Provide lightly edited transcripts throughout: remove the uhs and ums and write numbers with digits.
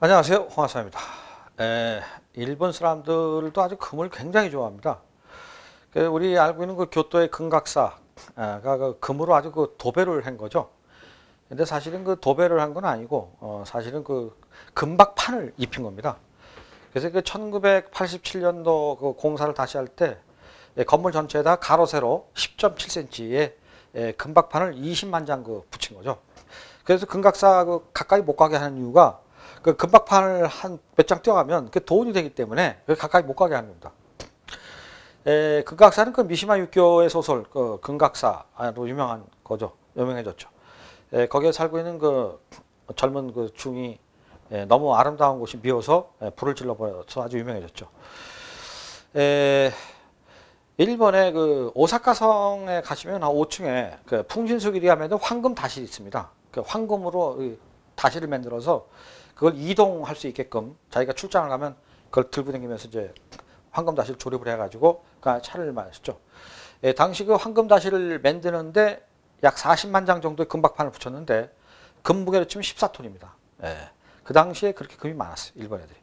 안녕하세요, 홍학사입니다. 일본 사람들도 아주 금을 굉장히 좋아합니다. 우리 알고 있는 그 교토의 금각사가 그 금으로 아주 그 도배를 한 거죠. 근데 사실은 그 도배를 한 건 아니고 사실은 그 금박판을 입힌 겁니다. 그래서 그 1987년도 그 공사를 다시 할 때 건물 전체에다 가로 세로 10.7cm의 금박판을 20만 장 그 붙인 거죠. 그래서 금각사 그 가까이 못 가게 하는 이유가 그 금박판을 한 몇 장 떼어가면 그 도운이 되기 때문에 가까이 못 가게 하는 겁니다. 금각사는 그 미시마 유키오의 소설 그 금각사로 유명한 거죠. 유명해졌죠. 거기에 살고 있는 그 젊은 그 중이 너무 아름다운 곳이 미워서 불을 질러버려서 아주 유명해졌죠. 일본의 그 오사카 성에 가시면 5층에 그 풍신수길이라 하면 황금 다실이 있습니다. 그 황금으로 다실을 만들어서 그걸 이동할 수 있게끔 자기가 출장을 가면 그걸 들고 다니면서 이제 황금다실 조립을 해가지고 그 차를 마셨죠. 당시 그 황금다실을 만드는데 약 40만 장 정도의 금박판을 붙였는데 금무게로 치면 14톤입니다. 그 당시에 그렇게 금이 많았어요, 일본 애들이.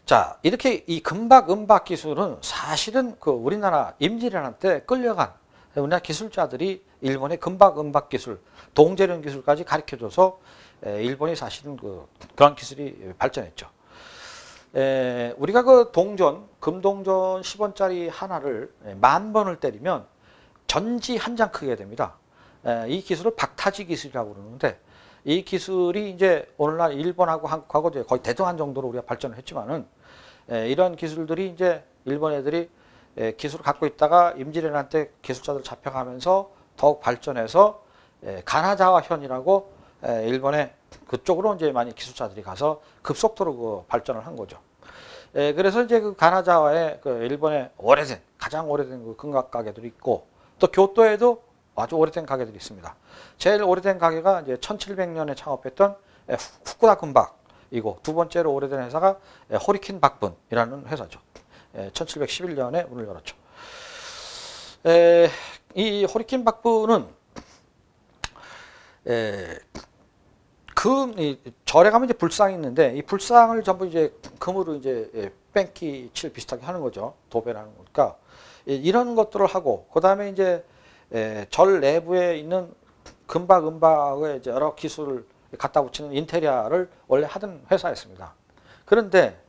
자, 이렇게 이 금박, 은박 기술은 사실은 그 우리나라 임진왜란 때 끌려간 우리나라 기술자들이 일본의 금박, 은박 기술, 동제련 기술까지 가르쳐줘서 일본이 사실은 그런 기술이 발전했죠. 우리가 그 동전, 금동전 10원짜리 하나를 10,000번을 때리면 전지 한 장 크게 됩니다. 이 기술을 박타지 기술이라고 그러는데 이 기술이 이제 오늘날 일본하고 한국하고 이제 거의 대등한 정도로 우리가 발전을 했지만은 이런 기술들이 이제 일본 애들이 기술을 갖고 있다가 임진왜란 때 기술자들 잡혀가면서 더욱 발전해서 가나자와현이라고 일본의 그쪽으로 이제 많이 기술자들이 가서 급속도로 그 발전을 한 거죠. 그래서 이제 그 가나자와의 그 일본의 가장 오래된 그 금각 가게들이 있고 또 교토에도 아주 오래된 가게들이 있습니다. 제일 오래된 가게가 이제 1700년에 창업했던 후쿠다 금박이고 두 번째로 오래된 회사가 호리킨 박분이라는 회사죠. 1711년에 문을 열었죠. 이 호리킨 박분은 절에 가면 이제 불상이 있는데 이 불상을 전부 이제 금으로 이제 뺑기 칠 비슷하게 하는 거죠. 도배라는 거니까 이런 것들을 하고 그 다음에 이제 절 내부에 있는 금박, 은박의 이제 여러 기술을 갖다 붙이는 인테리어를 원래 하던 회사였습니다. 그런데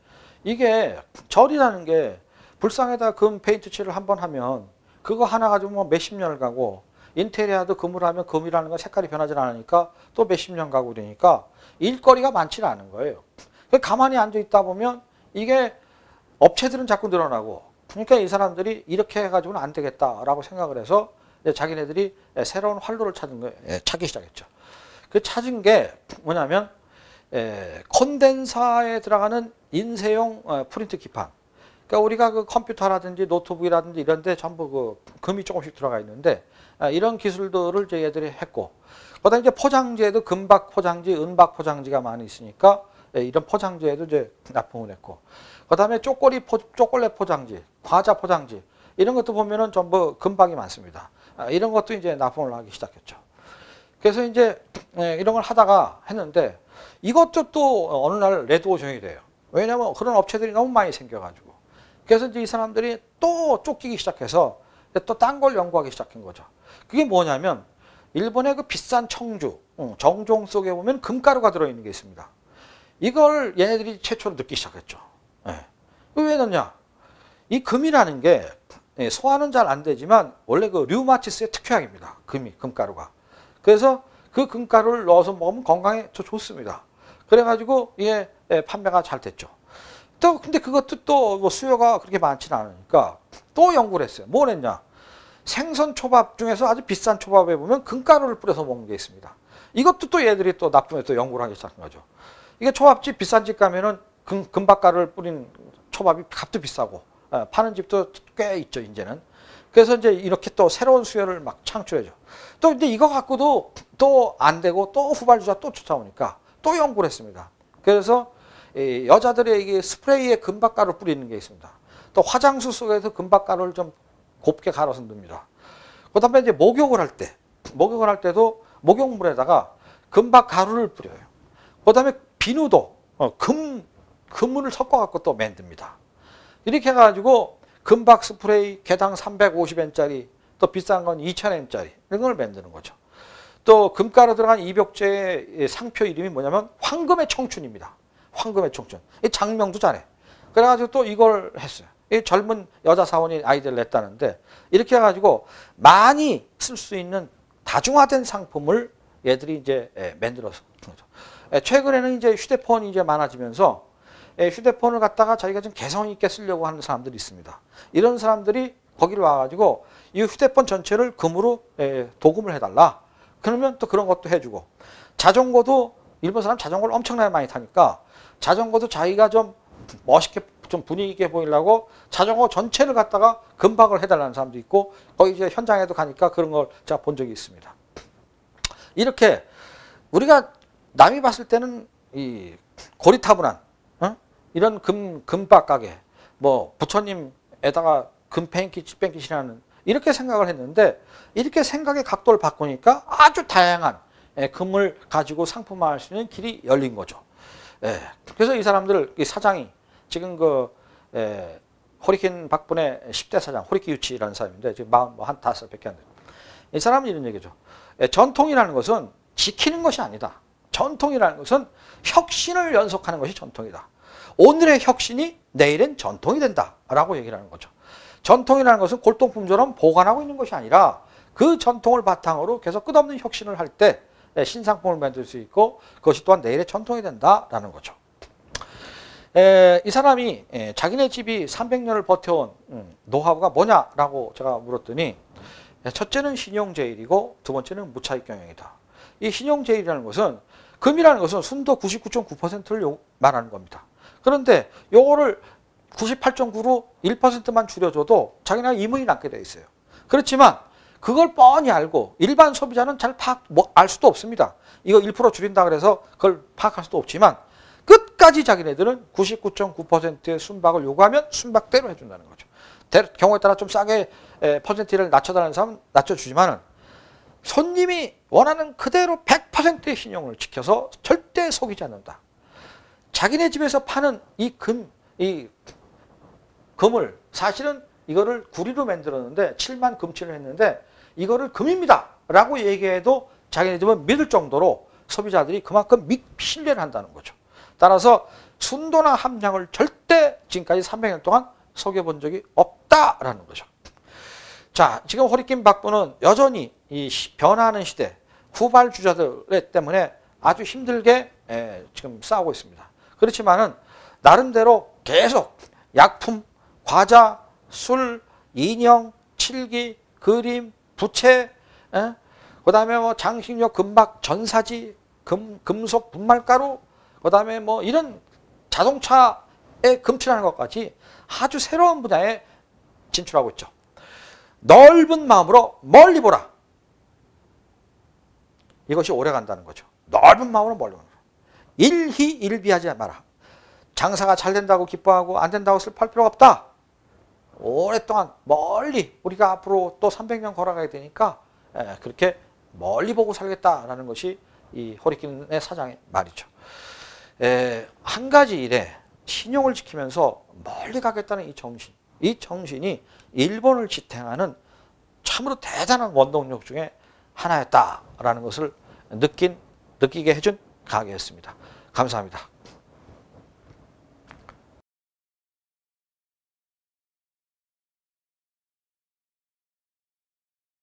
이게 절이라는 게 불상에다 금 페인트 칠을 한번 하면 그거 하나 가지고 뭐 몇십 년을 가고 인테리어도 금으로 하면 금이라는 건 색깔이 변하지 않으니까 또 몇십 년 가고 그러니까 일거리가 많지는 않은 거예요. 가만히 앉아 있다 보면 이게 업체들은 자꾸 늘어나고 그러니까 이 사람들이 이렇게 해가지고는 안 되겠다라고 생각을 해서 자기네들이 새로운 활로를 찾기 시작했죠. 그 찾은 게 뭐냐면 콘덴사에 들어가는 인쇄용 프린트 기판. 그러니까 우리가 그 컴퓨터라든지 노트북이라든지 이런 데 전부 그 금이 조금씩 들어가 있는데 이런 기술들을 저희들이 했고 그다음에 이제 포장지에도 금박 포장지, 은박 포장지가 많이 있으니까 이런 포장지에도 이제 납품을 했고 그다음에 초콜릿 포장지, 과자 포장지 이런 것도 보면은 전부 금박이 많습니다. 이런 것도 이제 납품을 하기 시작했죠. 그래서 이제 이런 걸 하다가 했는데 이것도 또 어느 날 레드오션이 돼요. 왜냐하면 그런 업체들이 너무 많이 생겨가지고. 그래서 이제 이 사람들이 또 쫓기기 시작해서 또 딴 걸 연구하기 시작한 거죠. 그게 뭐냐면 일본의 그 비싼 청주, 정종 속에 보면 금가루가 들어있는 게 있습니다. 이걸 얘네들이 최초로 넣기 시작했죠. 왜 넣냐? 이 금이라는 게 소화는 잘 안 되지만 원래 그 류마티스의 특효약입니다. 금가루가. 그래서 그 금가루를 넣어서 먹으면 건강에 좋습니다. 그래가지고 이게 판매가 잘 됐죠. 또 근데 그것도 또 뭐 수요가 그렇게 많지는 않으니까 또 연구를 했어요. 뭘 했냐? 생선 초밥 중에서 아주 비싼 초밥에 보면 금가루를 뿌려서 먹는 게 있습니다. 이것도 또 얘들이 또 납품해서 또 연구를 하기 시작한 거죠. 이게 초밥집 비싼 집 가면은 금박가루를 뿌린 초밥이 값도 비싸고 파는 집도 꽤 있죠, 이제는. 그래서 이제 이렇게 또 새로운 수요를 막 창출해줘. 또 근데 이거 갖고도 또 안 되고 또 후발주자 또 쫓아오니까 또 연구를 했습니다. 그래서 여자들의 이게 스프레이에 금박가루 뿌리는 게 있습니다. 또 화장수 속에서 금박가루를 좀 곱게 갈아서 넣습니다. 그 다음에 이제 목욕을 할 때도 목욕물에다가 금박가루를 뿌려요. 그 다음에 비누도 금을 섞어갖고 또 만듭니다. 이렇게 해가지고 금박 스프레이 개당 350엔짜리, 또 비싼 건 2000엔짜리 이런 걸 만드는 거죠. 또 금가루 들어간 이벽제의 상표 이름이 뭐냐면 황금의 청춘입니다. 황금의 청춘. 이 장명도 잘해. 그래가지고 또 이걸 했어요. 이 젊은 여자 사원이 아이디어를 냈다는데, 이렇게 해가지고 많이 쓸 수 있는 다중화된 상품을 얘들이 이제 만들어서 거죠. 최근에는 이제 휴대폰이 이제 많아지면서 휴대폰을 갖다가 자기가 좀 개성 있게 쓰려고 하는 사람들이 있습니다. 이런 사람들이 거기를 와가지고 이 휴대폰 전체를 금으로 도금을 해달라. 그러면 또 그런 것도 해주고, 자전거도 일본 사람 자전거를 엄청나게 많이 타니까 자전거도 자기가 좀 멋있게 좀 분위기 있게 보이려고 자전거 전체를 갖다가 금박을 해달라는 사람도 있고, 거기 이제 현장에도 가니까 그런 걸 제가 본 적이 있습니다. 이렇게 우리가 남이 봤을 때는 이 고리타분한 이런 금박 가게, 뭐 부처님에다가 금 뺑깃이라는 이렇게 생각을 했는데, 이렇게 생각의 각도를 바꾸니까 아주 다양한 금을 가지고 상품화할 수 있는 길이 열린 거죠. 그래서 이 사람들, 이 사장이 지금 호리케인 박분의 10대 사장, 호리케 유치라는 사람인데 지금 45살밖에 안 돼요. 이 사람은 이런 얘기죠. 전통이라는 것은 지키는 것이 아니다. 전통이라는 것은 혁신을 연속하는 것이 전통이다. 오늘의 혁신이 내일은 전통이 된다라고 얘기를 하는 거죠. 전통이라는 것은 골동품처럼 보관하고 있는 것이 아니라 그 전통을 바탕으로 계속 끝없는 혁신을 할 때 신상품을 만들 수 있고, 그것이 또한 내일의 전통이 된다라는 거죠. 이 사람이 자기네 집이 300년을 버텨온 노하우가 뭐냐라고 제가 물었더니, 첫째는 신용제일이고 두 번째는 무차익 경영이다. 이 신용제일이라는 것은, 금이라는 것은 순도 99.9%를 말하는 겁니다. 그런데 요거를 98.9로 1%만 줄여줘도 자기네가 이문이 남게 돼 있어요. 그렇지만 그걸 뻔히 알고 일반 소비자는 잘 알 수도 없습니다. 이거 1% 줄인다 그래서 그걸 파악할 수도 없지만, 끝까지 자기네들은 99.9%의 순박을 요구하면 순박대로 해준다는 거죠. 경우에 따라 좀 싸게 퍼센티를 낮춰달라는 사람은 낮춰주지만은, 손님이 원하는 그대로 100%의 신용을 지켜서 절대 속이지 않는다. 자기네 집에서 파는 이 금을 사실은 이거를 구리로 만들었는데 7만 금치를 했는데 이거를 금입니다 라고 얘기해도 자기네 집은 믿을 정도로 소비자들이 그만큼 신뢰를 한다는 거죠. 따라서 순도나 함량을 절대 지금까지 300년 동안 속여본 적이 없다라는 거죠. 자, 지금 호리케인 박부는 여전히 이 변화하는 시대, 후발주자들 때문에 아주 힘들게 지금 싸우고 있습니다. 그렇지만은 나름대로 계속 약품, 과자, 술, 인형, 칠기, 그림, 부채, 그 다음에 뭐 장식용, 금박, 전사지, 금속, 분말가루, 그 다음에 뭐 이런 자동차에 금칠하는 것까지 아주 새로운 분야에 진출하고 있죠. 넓은 마음으로 멀리 보라. 이것이 오래 간다는 거죠. 넓은 마음으로 멀리 보라. 일희일비하지 마라. 장사가 잘 된다고 기뻐하고 안 된다고 슬퍼할 필요가 없다. 오랫동안 멀리 우리가 앞으로 또 300년 걸어가야 되니까 그렇게 멀리 보고 살겠다라는 것이 이 호리케인의 사장의 말이죠. 한 가지 일에 신용을 지키면서 멀리 가겠다는 이 정신이 일본을 지탱하는 참으로 대단한 원동력 중에 하나였다라는 것을 느끼게 해준 가게였습니다. 감사합니다.